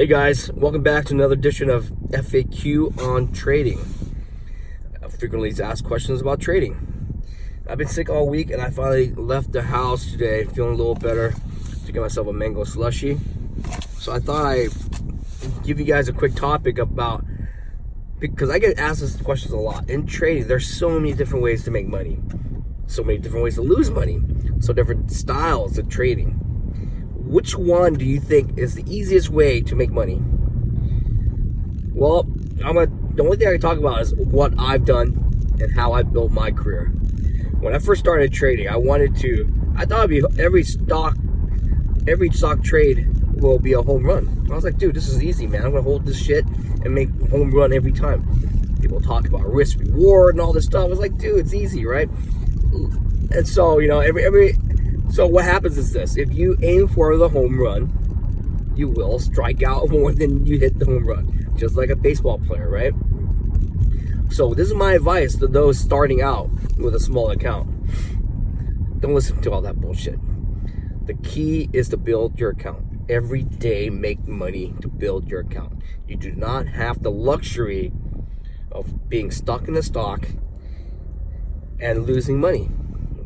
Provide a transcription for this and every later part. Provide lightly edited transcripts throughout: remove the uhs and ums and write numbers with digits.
Hey guys, welcome back to another edition of FAQ on trading. Frequently asked questions about trading. I've been sick all week and I finally left the house today feeling a little better to get myself a mango slushy. So I thought I'd give you guys a quick topic about, because I get asked this questions a lot. In trading, there's so many different ways to make money. So many different ways to lose money. So different styles of trading. Which one do you think is the easiest way to make money? Well, the only thing I can talk about is what I've done and how I built my career. When I first started trading, I thought every stock trade will be a home run. I was like, dude, this is easy, man. I'm gonna hold this shit and make home run every time. People talk about risk reward and all this stuff. I was like, dude, it's easy, right? And so, so what happens is this: if you aim for the home run, you will strike out more than you hit the home run, just like a baseball player, right? So this is my advice to those starting out with a small account. Don't listen to all that bullshit. The key is to build your account. Every day, make money to build your account. You do not have the luxury of being stuck in the stock and losing money.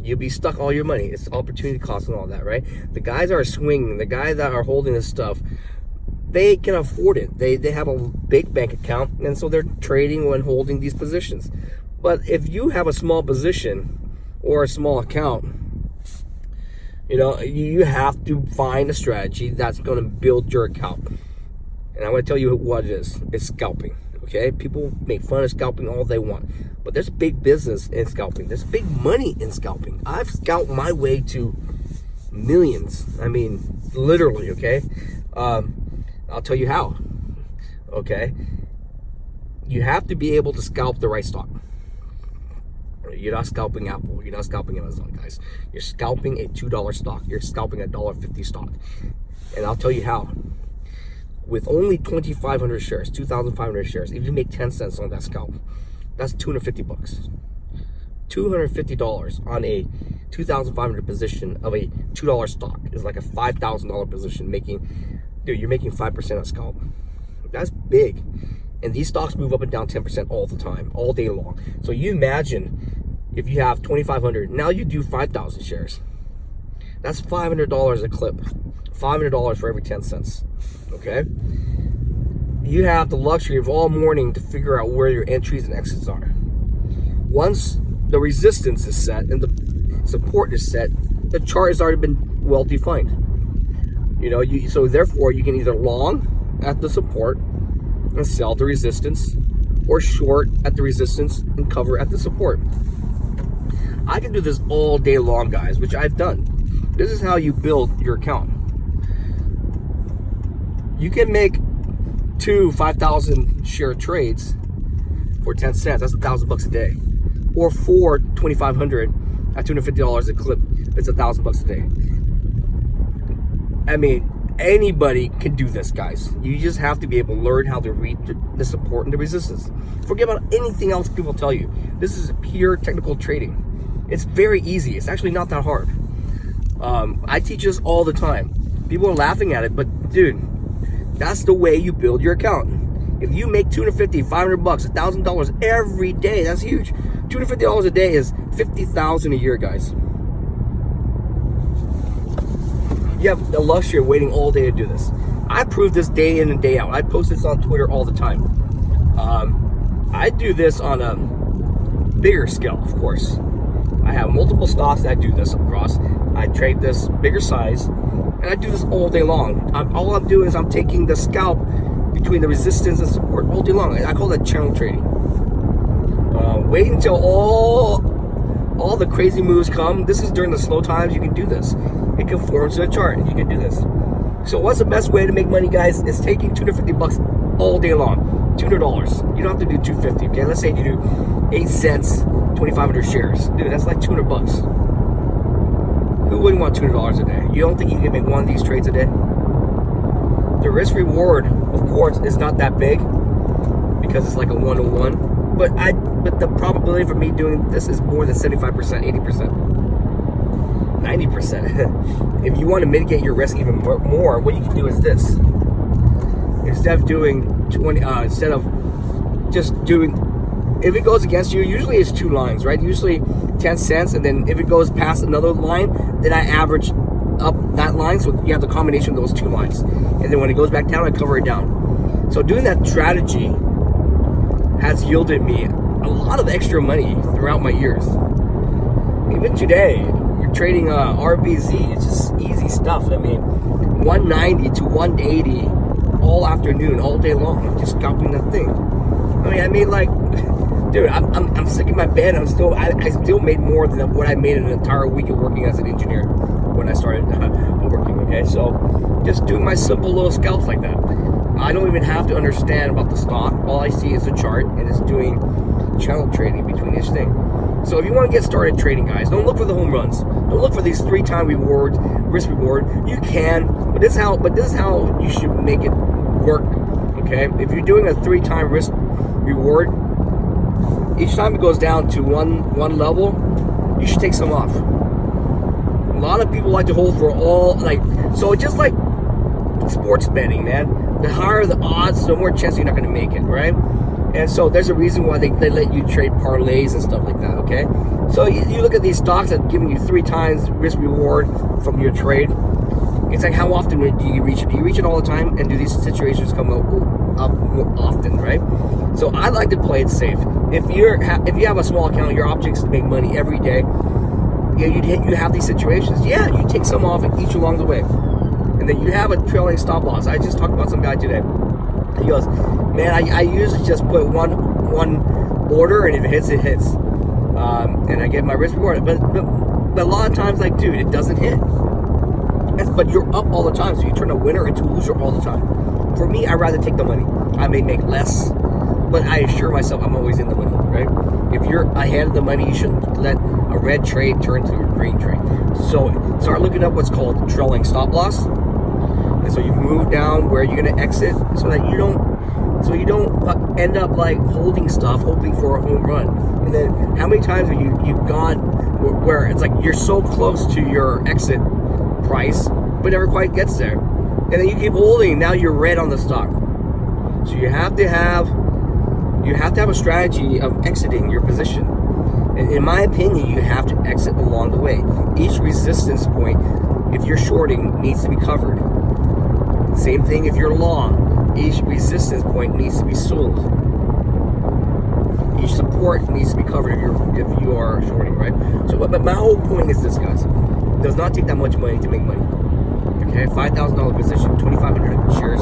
You'll be stuck all your money. It's opportunity cost and all that, right? The guys that are swinging, the guys that are holding this stuff, they can afford it. They have a big bank account, and so they're trading when holding these positions. But if you have a small position or a small account, you have to find a strategy that's going to build your account. And I'm going to tell you what it is. It's scalping. Okay, people make fun of scalping all they want, but there's big business in scalping. There's big money in scalping. I've scalped my way to millions. I mean, literally. Okay, I'll tell you how. Okay, you have to be able to scalp the right stock. You're not scalping Apple. You're not scalping Amazon, guys. You're scalping a $2 stock. You're scalping a $1.50 stock, and I'll tell you how. With only 2,500 shares, 2,500 shares, if you make 10 cents on that scalp, that's $250. $250 on a 2,500 position of a $2 stock is like a $5,000 position. You're making 5% on scalp. That's big. And these stocks move up and down 10% all the time, all day long. So you imagine if you have 2,500, now you do 5,000 shares. That's $500 a clip. $500 for every 10 cents. Okay? You have the luxury of all morning to figure out where your entries and exits are. Once the resistance is set and the support is set, the chart has already been well defined. So therefore you can either long at the support and sell the resistance, or short at the resistance and cover at the support. I can do this all day long, guys, which I've done. This is how you build your account. You can make 2 5,000 share trades for 10 cents. That's $1,000 a day. Or 4 2,500 at $250 a clip. It's $1,000 a day. I mean, anybody can do this, guys. You just have to be able to learn how to read the support and the resistance. Forget about anything else people tell you. This is pure technical trading. It's very easy. It's actually not that hard. I teach this all the time. People are laughing at it, but dude, that's the way you build your account. If you make $250, $500, $1,000 every day, that's huge. $250 a day is $50,000 a year, guys. You have the luxury of waiting all day to do this. I prove this day in and day out. I post this on Twitter all the time. I do this on a bigger scale, of course. I have multiple stocks that I do this across. I trade this bigger size, and I do this all day long. All I'm doing is I'm taking the scalp between the resistance and support all day long. I call that channel trading. Wait until all the crazy moves come. This is during the slow times. You can do this. It conforms to a chart, and you can do this. So what's the best way to make money, guys? It's taking $250 all day long. $200. You don't have to do $250. Okay, let's say you do 8 cents, 2,500 shares. Dude, that's like $200. Who wouldn't want $200 a day? You don't think you can make one of these trades a day? The risk reward, of course, is not that big because it's like a 1-to-1. But the probability for me doing this is more than 75%, 80%. 90%. If you want to mitigate your risk even more, what you can do is this. If instead of doing 20, instead of just doing, if it goes against you, usually it's 2 lines, right? Usually 10 cents, and then if it goes past another line, then I average up that line, so you have the combination of those 2 lines. And then when it goes back down, I cover it down. So doing that strategy has yielded me a lot of extra money throughout my years. Even today, you're trading RBZ, it's just easy stuff. I mean, 190 to 180 all afternoon, all day long. I'm just scalping that thing. I made like, dude, I'm sick in my bed. I still made more than what I made in an entire week of working as an engineer when I started working. Okay, so just doing my simple little scalps like that. I don't even have to understand about the stock. All I see is the chart, and it's doing channel trading between each thing. So if you want to get started trading, guys, don't look for the home runs. Don't look for these 3-time rewards, risk reward. You can, but this is how you should make it work. Okay, if you're doing a 3-time risk reward, each time it goes down to one level, you should take some off. A lot of people like to hold for all, like, so it's just like sports betting, man. The higher the odds, the more chance you're not going to make it, right? And so there's a reason why they let you trade parlays and stuff like that, okay? So you look at these stocks that are giving you 3 times risk reward from your trade. It's like, how often do you reach it? Do you reach it all the time? And do these situations come up more often, right? So I like to play it safe. If you have a small account, your object is to make money every day. Yeah, you have these situations. Yeah, you take some off and each along the way. And then you have a trailing stop loss. I just talked about some guy today. He goes, man, I usually just put one order, and if it hits, it hits. And I get my risk reward. But a lot of times, like, dude, it doesn't hit. But you're up all the time, so you turn a winner into a loser all the time. For me, I'd rather take the money. I may make less, but I assure myself I'm always in the money, right? If you're ahead of the money, you shouldn't let a red trade turn to a green trade. So start looking up what's called trailing stop loss. And so you move down where you're going to exit, so that you don't end up like holding stuff, hoping for a home run. And then how many times have you've gone where it's like you're so close to your exit price, but never quite gets there, and then you keep holding. Now you're red on the stock. So you have to have a strategy of exiting your position. And in my opinion, you have to exit along the way. Each resistance point, if you're shorting, needs to be covered. Same thing if you're long. Each resistance point needs to be sold. Each support needs to be covered if you are shorting, right? So, but my whole point is this, guys. It does not take that much money to make money. Okay, $5,000 position, 2,500 shares.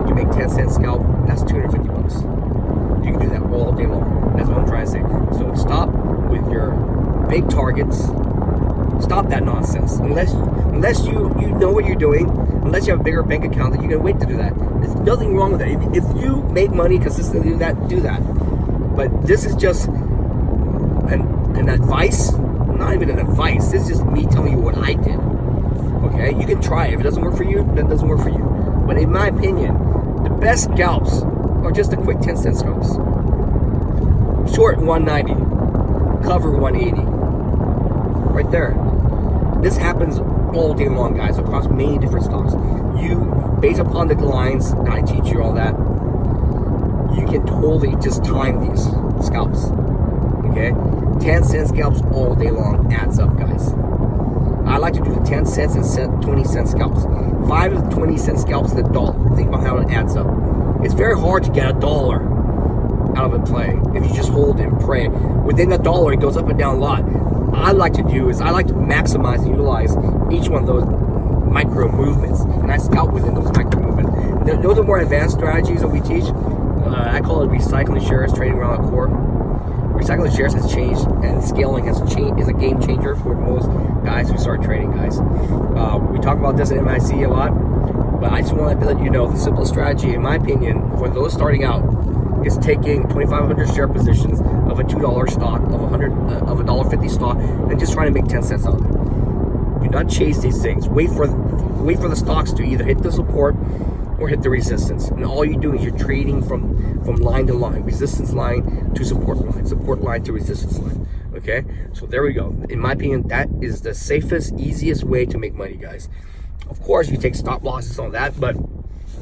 You make 10 cents scalp. That's $250. You can do that all day long. That's what I'm trying to say. So stop with your big targets. Stop that nonsense. Unless you know what you're doing, unless you have a bigger bank account, then you're gonna wait to do that. There's nothing wrong with that. If you make money consistently, do that. But this is just an advice. Not even an advice. This is just me telling you what I did. Okay, you can try it. If it doesn't work for you, that doesn't work for you. But in my opinion, the best scalps are just the quick 10-cent scalps. Short 190, cover 180. Right there. This happens all day long, guys, across many different stocks. You, based upon the lines, and I teach you all that, you can totally just time these scalps. Okay? 10-cent scalps all day long adds up, guys. I like to do the 10 cents and 20 cent scalps. 5 of the 20 cent scalps is $1. Think about how it adds up. It's very hard to get $1 out of a play if you just hold and pray. Within $1, it goes up and down a lot. I like to maximize and utilize each one of those micro movements, and I scalp within those micro movements. Those are more advanced strategies that we teach. I call it recycling shares, trading around a core. Recycling shares has changed, and scaling is a game changer for most guys who start trading, guys. We talk about this at MIC a lot, but I just want to let you know the simple strategy, in my opinion, for those starting out, is taking 2,500 share positions of a $2 stock, of a $1.50 stock, and just trying to make 10 cents out of it. Do not chase these things. Wait for the stocks to either hit the support or hit the resistance. And all you're doing is you're trading from line to line, resistance line to support line to resistance line. Okay, so there we go. In my opinion, that is the safest, easiest way to make money, guys. Of course, you take stop losses on that, but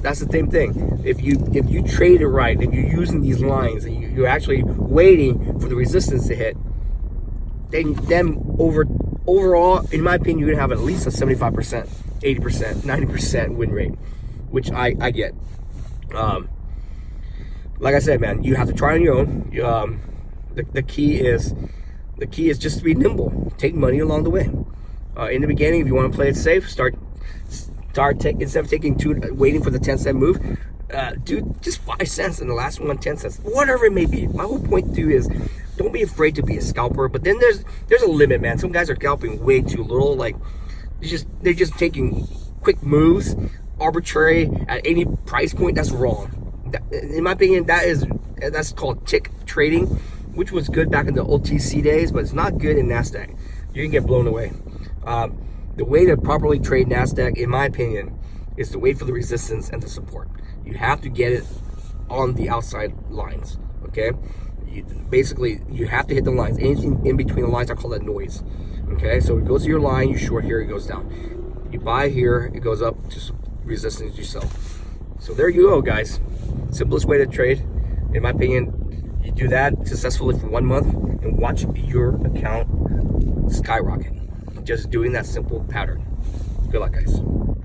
That's the same thing. If you trade it right, if you're using these lines and you're actually waiting for the resistance to hit, then overall, in my opinion, you're gonna have at least a 75%, 80%, 90% win rate, which I get. Like I said, man, you have to try on your own. The key is just to be nimble. Take money along the way. In the beginning, if you want to play it safe, instead of waiting for the 10-cent move, do just 5 cents, and the last one 10 cents, whatever it may be. My whole point too is, don't be afraid to be a scalper. But then there's a limit, man. Some guys are scalping way too little. Like they're just taking quick moves, arbitrary at any price point. That's wrong. In my opinion, that's called tick trading, which was good back in the OTC days, but it's not good in NASDAQ. You can get blown away. The way to properly trade NASDAQ, in my opinion, is to wait for the resistance and the support. You have to get it on the outside lines, okay? Basically, you have to hit the lines. Anything in between the lines, I call that noise, okay? So it goes to your line, you short here, it goes down. You buy here, it goes up to resistance, you sell. So there you go, guys. Simplest way to trade, in my opinion. You do that successfully for 1 month and watch your account skyrocket. Just doing that simple pattern. Good luck, guys.